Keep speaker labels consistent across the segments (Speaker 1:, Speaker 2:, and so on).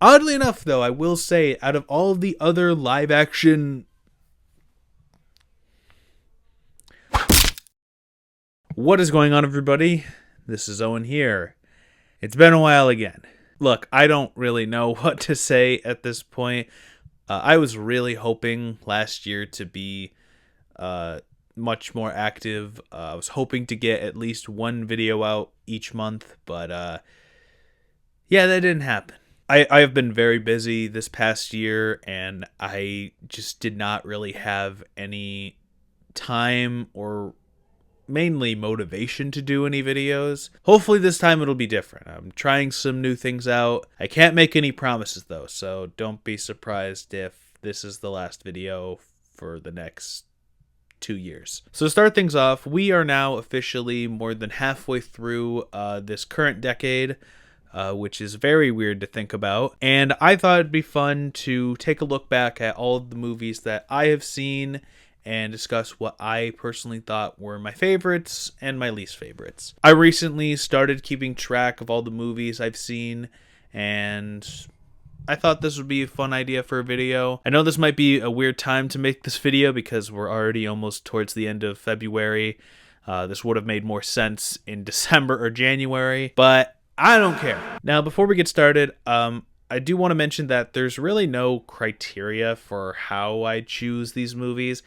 Speaker 1: Oddly enough, though, I will say, out of all of the other live action... What is going on, everybody? This is Owen here. It's been a while again. Look, I don't really know what to say at this point. I was really hoping last year to be much more active. I was hoping to get at least one video out each month, but yeah, that didn't happen. I have been very busy this past year, and I just did not really have any time or mainly motivation to do any videos. Hopefully this time it'll be different. I'm trying some new things out. I can't make any promises though, so don't be surprised if this is the last video for the next 2 years. So to start things off, we are now officially more than halfway through this current decade, which is very weird to think about. And I thought it'd be fun to take a look back at all of the movies that I have seen and discuss what I personally thought were my favorites and my least favorites. I recently started keeping track of all the movies I've seen, and I thought this would be a fun idea for a video. I know this might be a weird time to make this video because we're already almost towards the end of February. This would have made more sense in December or January, but I don't care. Now, before we get started, I do want to mention that there's really no criteria for how I choose these movies.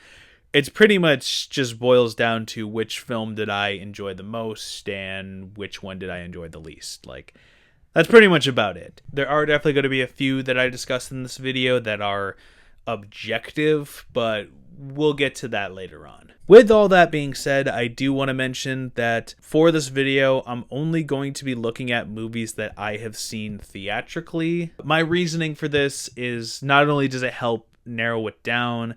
Speaker 1: It's pretty much just boils down to which film did I enjoy the most and which one did I enjoy the least. Like, that's pretty much about it. There are definitely going to be a few that I discussed in this video that are objective, but we'll get to that later on. With all that being said, I do want to mention that for this video, I'm only going to be looking at movies that I have seen theatrically. My reasoning for this is not only does it help narrow it down,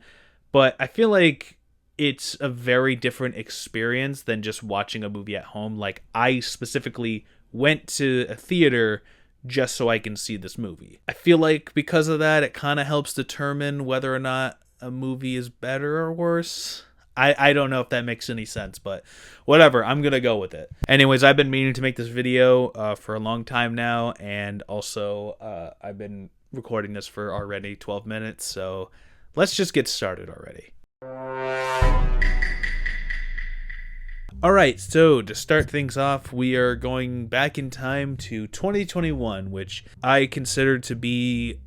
Speaker 1: but I feel like it's a very different experience than just watching a movie at home. Like, I specifically went to a theater just so I can see this movie. I feel like because of that, it kind of helps determine whether or not a movie is better or worse. I don't know if that makes any sense, but whatever, I'm gonna go with it. Anyways, I've been meaning to make this video for a long time now, and also I've been recording this for already 12 minutes, so let's just get started already. Alright, so to start things off, we are going back in time to 2021, which I consider to be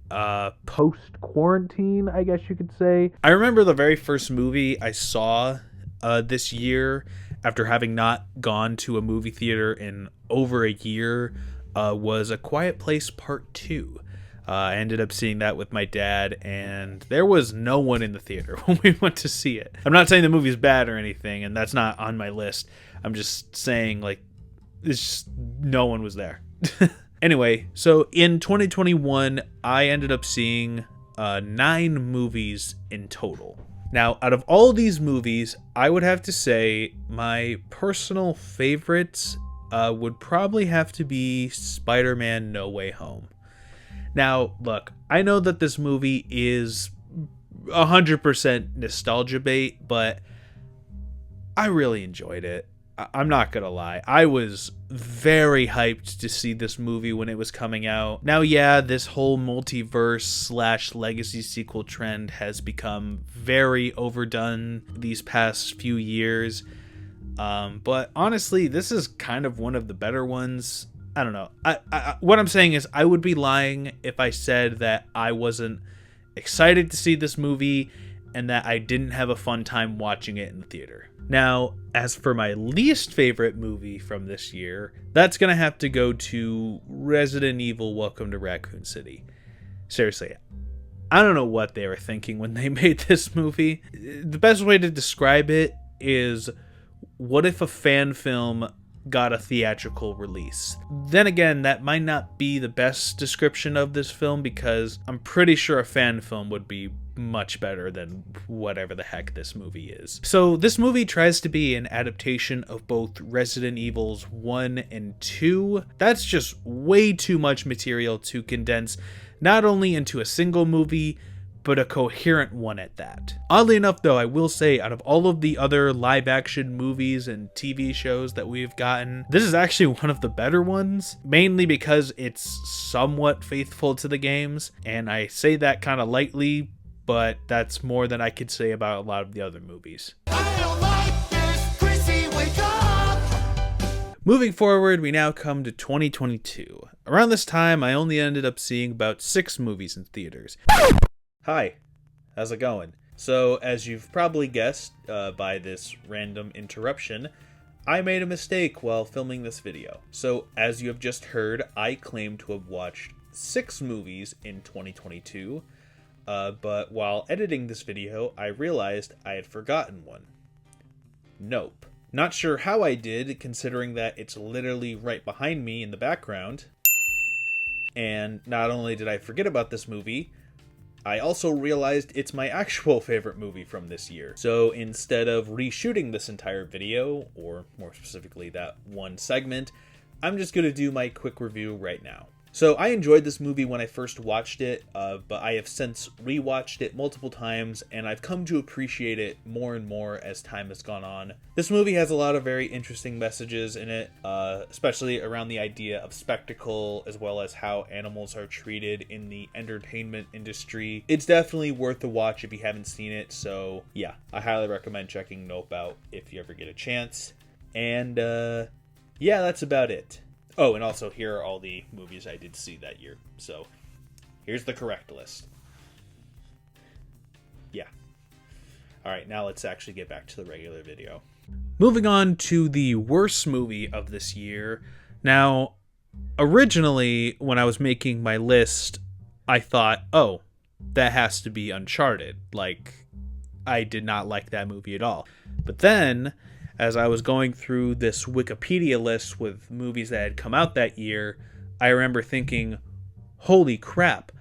Speaker 1: post-quarantine, I guess you could say. I remember the very first movie I saw this year, after having not gone to a movie theater in over a year, was A Quiet Place Part 2. I ended up seeing that with my dad, and there was no one in the theater when we went to see it. I'm not saying the movie's bad or anything, and that's not on my list. I'm just saying, like, it's just no one was there. Anyway, so in 2021, I ended up seeing 9 movies in total. Now, out of all these movies, I would have to say my personal favorites would probably have to be Spider-Man No Way Home. Now, look, I know that this movie is 100% nostalgia bait, but I really enjoyed it. I'm not gonna lie. I was very hyped to see this movie when it was coming out. Now, yeah, this whole multiverse / legacy sequel trend has become very overdone these past few years. But honestly, this is kind of one of the better ones. I don't know. What I'm saying is I would be lying if I said that I wasn't excited to see this movie and that I didn't have a fun time watching it in the theater. Now, as for my least favorite movie from this year, that's going to have to go to Resident Evil Welcome to Raccoon City. Seriously, I don't know what they were thinking when they made this movie. The best way to describe it is, what if a fan film got a theatrical release? Then again, that might not be the best description of this film, because I'm pretty sure a fan film would be much better than whatever the heck this movie is. So this movie tries to be an adaptation of both Resident Evils 1 and 2. That's just way too much material to condense not only into a single movie, but a coherent one at that. Oddly enough, though, I will say, out of all of the other live-action movies and TV shows that we've gotten, this is actually one of the better ones, mainly because it's somewhat faithful to the games, and I say that kind of lightly, but that's more than I could say about a lot of the other movies.
Speaker 2: I don't like this, Chrissy, wake up!
Speaker 1: Moving forward, we now come to 2022. Around this time, I only ended up seeing about 6 movies in theaters. Hi, how's it going? So, as you've probably guessed by this random interruption, I made a mistake while filming this video. So, as you have just heard, I claim to have watched 6 movies in 2022, but while editing this video, I realized I had forgotten one. Nope. Not sure how I did, considering that it's literally right behind me in the background. And not only did I forget about this movie, I also realized it's my actual favorite movie from this year. So instead of reshooting this entire video, or more specifically that one segment, I'm just going to do my quick review right now. So I enjoyed this movie when I first watched it, but I have since rewatched it multiple times, and I've come to appreciate it more and more as time has gone on. This movie has a lot of very interesting messages in it, especially around the idea of spectacle, as well as how animals are treated in the entertainment industry. It's definitely worth a watch if you haven't seen it, so yeah, I highly recommend checking Nope out if you ever get a chance. And yeah, that's about it. Oh, and also here are all the movies I did see that year. So, here's the correct list. Yeah. Alright, now let's actually get back to the regular video. Moving on to the worst movie of this year. Now, originally, when I was making my list, I thought, oh, that has to be Uncharted. Like, I did not like that movie at all. But then, as I was going through this Wikipedia list with movies that had come out that year, I remember thinking, holy crap,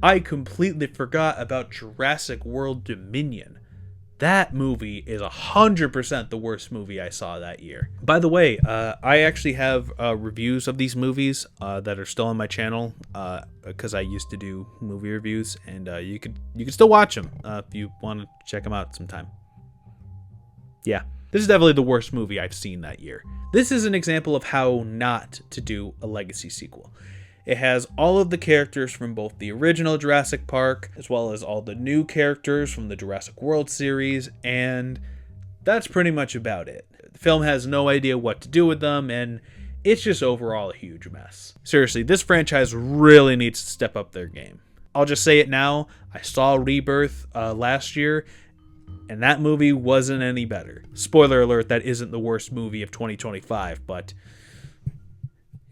Speaker 1: I completely forgot about Jurassic World Dominion. That movie is 100% the worst movie I saw that year. By the way, I actually have reviews of these movies that are still on my channel because I used to do movie reviews, and you could still watch them if you want to check them out sometime. Yeah. This is definitely the worst movie I've seen that year. This is an example of how not to do a legacy sequel. It has all of the characters from both the original Jurassic Park, as well as all the new characters from the Jurassic World series, and that's pretty much about it. The film has no idea what to do with them, and it's just overall a huge mess. Seriously, this franchise really needs to step up their game. I'll just say it now, I saw Rebirth last year, and that movie wasn't any better. Spoiler alert, that isn't the worst movie of 2025, but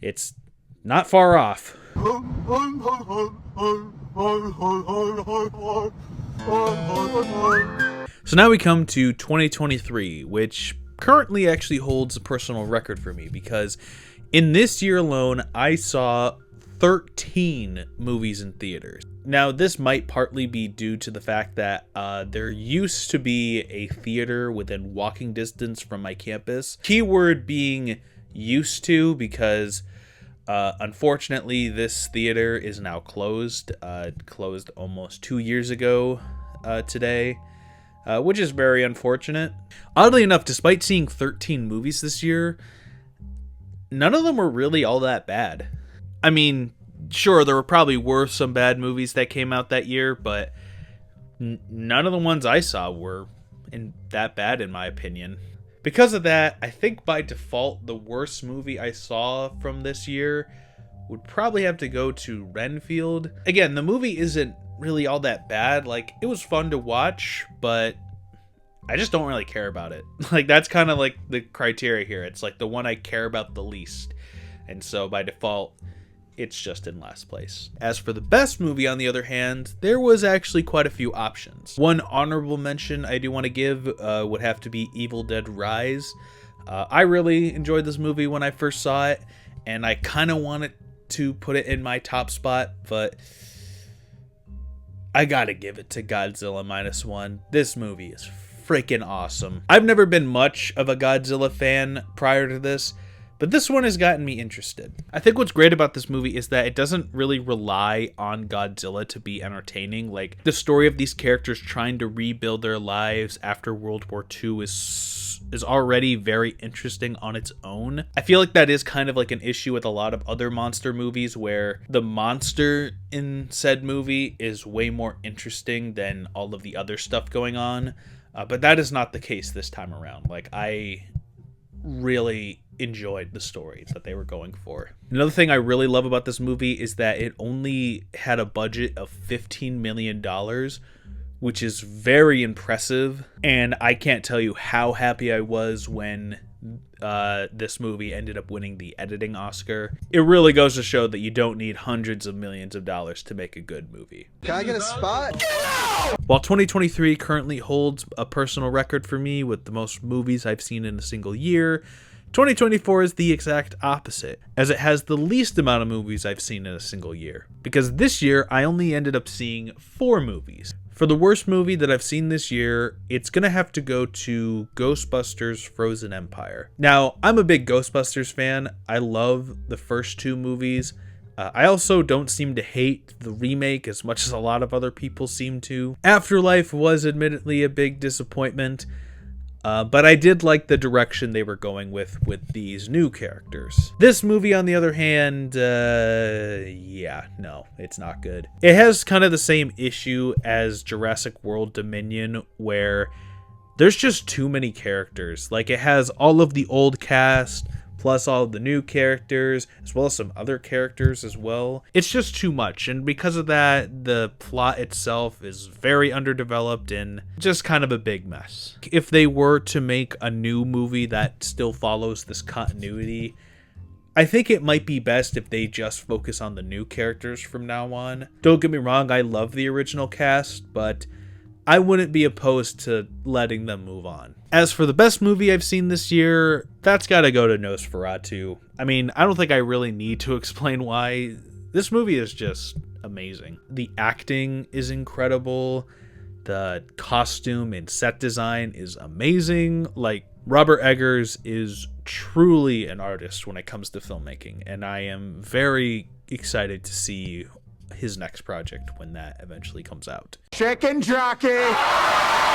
Speaker 1: it's not far off. So now we come to 2023, which currently actually holds a personal record for me, because in this year alone, I saw 13 movies in theaters. Now, this might partly be due to the fact that there used to be a theater within walking distance from my campus. Keyword being used to, because unfortunately this theater is now closed. It closed almost 2 years ago today, which is very unfortunate. Oddly enough, despite seeing 13 movies this year, none of them were really all that bad. I mean, sure, there were some bad movies that came out that year, but none of the ones I saw were that bad, in my opinion. Because of that, I think by default, the worst movie I saw from this year would probably have to go to Renfield. Again, the movie isn't really all that bad. Like, it was fun to watch, but I just don't really care about it. Like, that's kind of like the criteria here. It's like the one I care about the least. And so by default, it's just in last place. As for the best movie, on the other hand, there was actually quite a few options. One honorable mention I do want to give would have to be Evil Dead Rise. I really enjoyed this movie when I first saw it, and I kind of wanted to put it in my top spot, but I gotta give it to Godzilla Minus One. This movie is freaking awesome. I've never been much of a Godzilla fan prior to this, But this one has gotten me interested. I think what's great about this movie is that it doesn't really rely on Godzilla to be entertaining. Like, the story of these characters trying to rebuild their lives after World War II is already very interesting on its own. I feel like that is kind of like an issue with a lot of other monster movies, where the monster in said movie is way more interesting than all of the other stuff going on. But that is not the case this time around. Like, I really enjoyed the story that they were going for. Another thing I really love about this movie is that it only had a budget of $15 million, which is very impressive. And I can't tell you how happy I was when this movie ended up winning the editing Oscar. It really goes to show that you don't need hundreds of millions of dollars to make a good movie.
Speaker 3: Can I get a spot?
Speaker 1: While 2023 currently holds a personal record for me with the most movies I've seen in a single year, 2024 is the exact opposite, as it has the least amount of movies I've seen in a single year. Because this year, I only ended up seeing 4 movies. For the worst movie that I've seen this year, it's gonna have to go to Ghostbusters Frozen Empire. Now, I'm a big Ghostbusters fan. I love the first 2 movies. I also don't seem to hate the remake as much as a lot of other people seem to. Afterlife was admittedly a big disappointment. But I did like the direction they were going with these new characters. This movie, on the other hand, yeah, no, it's not good. It has kind of the same issue as Jurassic World Dominion, where there's just too many characters. Like, it has all of the old cast, plus all of the new characters, as well as some other characters as well. It's just too much, and because of that, the plot itself is very underdeveloped and just kind of a big mess. If they were to make a new movie that still follows this continuity, I think it might be best if they just focus on the new characters from now on. Don't get me wrong, I love the original cast, but I wouldn't be opposed to letting them move on. As for the best movie I've seen this year, that's gotta go to Nosferatu. I mean, I don't think I really need to explain why. This movie is just amazing. The acting is incredible. The costume and set design is amazing. Like, Robert Eggers is truly an artist when it comes to filmmaking, and I am very excited to see his next project when that eventually comes out.
Speaker 3: Chicken jockey!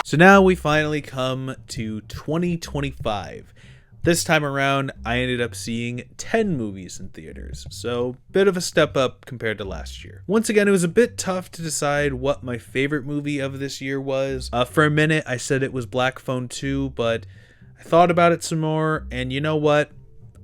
Speaker 1: So now we finally come to 2025. This time around, I ended up seeing 10 movies in theaters, so bit of a step up compared to last year. Once again, it was a bit tough to decide what my favorite movie of this year was. For a minute, I said it was Black Phone 2, but I thought about it some more, and you know what?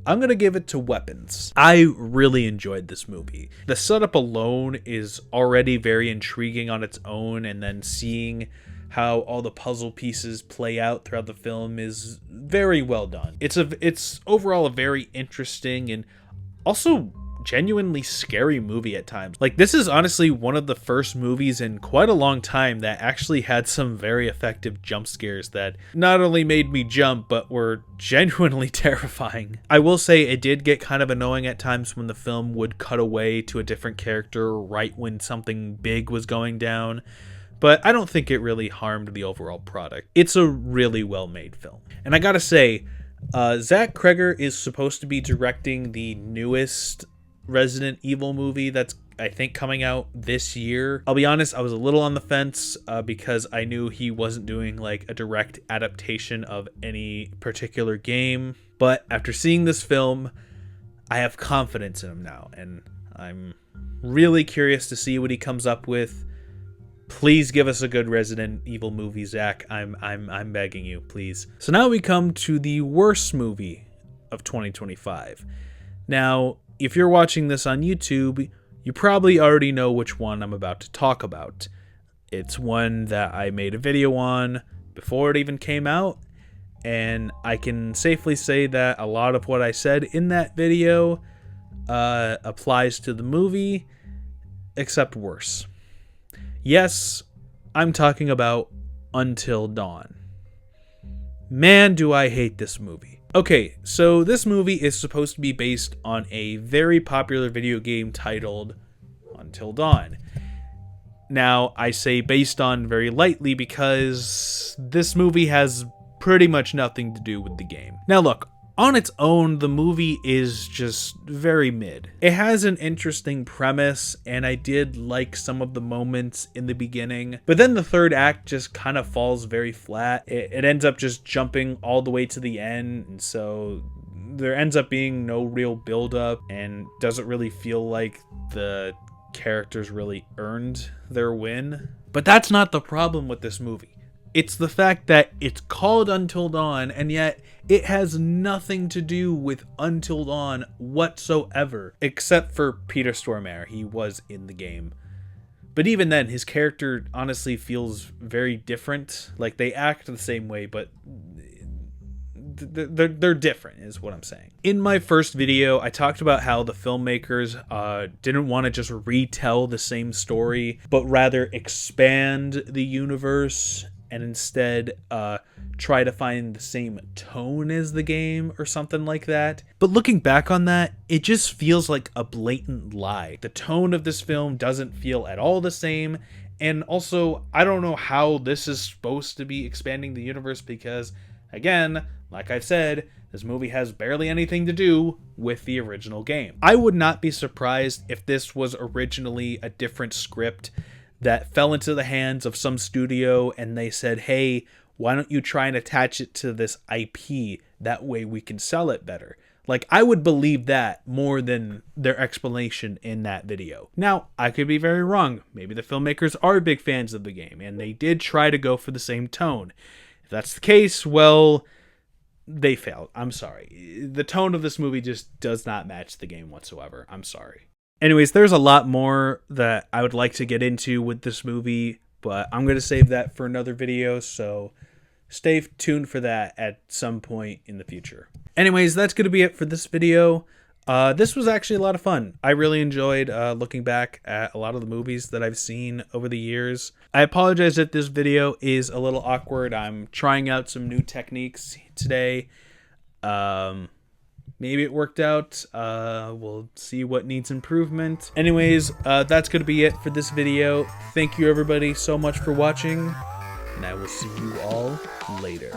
Speaker 1: I'm going to give it to Weapons. I really enjoyed this movie. The setup alone is already very intriguing on its own, and then seeing how all the puzzle pieces play out throughout the film is very well done. It's overall a very interesting and also genuinely scary movie at times. Like, this is honestly one of the first movies in quite a long time that actually had some very effective jump scares that not only made me jump, but were genuinely terrifying. I will say it did get kind of annoying at times when the film would cut away to a different character right when something big was going down, but I don't think it really harmed the overall product. It's a really well-made film. And I gotta say, Zach Cregger is supposed to be directing the newest Resident Evil movie that's, I think, coming out this year. I'll be honest, I was a little on the fence because I knew he wasn't doing like a direct adaptation of any particular game. But after seeing this film, I have confidence in him now, and I'm really curious to see what he comes up with. Please give us a good Resident Evil movie, Zach. I'm begging you, please. So now we come to the worst movie of 2025. Now, if you're watching this on YouTube, you probably already know which one I'm about to talk about. It's one that I made a video on before it even came out, and I can safely say that a lot of what I said in that video applies to the movie, except worse. Yes, I'm talking about Until Dawn. Man, do I hate this movie. Okay, so this movie is supposed to be based on a very popular video game titled Until Dawn. Now, I say based on very lightly because this movie has pretty much nothing to do with the game. Now look, On its own, the movie is just very mid. It has an interesting premise, and I did like some of the moments in the beginning, but then the third act just kind of falls very flat. It ends up just jumping all the way to the end, and so there ends up being no real build-up, and doesn't really feel like the characters really earned their win. But that's not the problem with this movie. It's the fact that it's called Until Dawn, and yet it has nothing to do with Until Dawn whatsoever, except for Peter Stormare. He was in the game. But even then, his character honestly feels very different. Like, they act the same way, but they're different, is what I'm saying. In my first video, I talked about how the filmmakers didn't want to just retell the same story, but rather expand the universe and instead try to find the same tone as the game or something like that. But looking back on that, it just feels like a blatant lie. The tone of this film doesn't feel at all the same, and also, I don't know how this is supposed to be expanding the universe because, again, like I've said, this movie has barely anything to do with the original game. I would not be surprised if this was originally a different script that fell into the hands of some studio and they said, hey, why don't you try and attach it to this IP? That way we can sell it better. Like, I would believe that more than their explanation in that video. Now, I could be very wrong. Maybe the filmmakers are big fans of the game and they did try to go for the same tone. If that's the case, well, they failed. I'm sorry. The tone of this movie just does not match the game whatsoever. I'm sorry. Anyways, there's a lot more that I would like to get into with this movie, but I'm going to save that for another video, so stay tuned for that at some point in the future. Anyways, that's going to be it for this video. This was actually a lot of fun. I really enjoyed looking back at a lot of the movies that I've seen over the years. I apologize if this video is a little awkward. I'm trying out some new techniques today. Maybe it worked out. We'll see what needs improvement. Anyways, that's going to be it for this video. Thank you everybody so much for watching, and I will see you all later.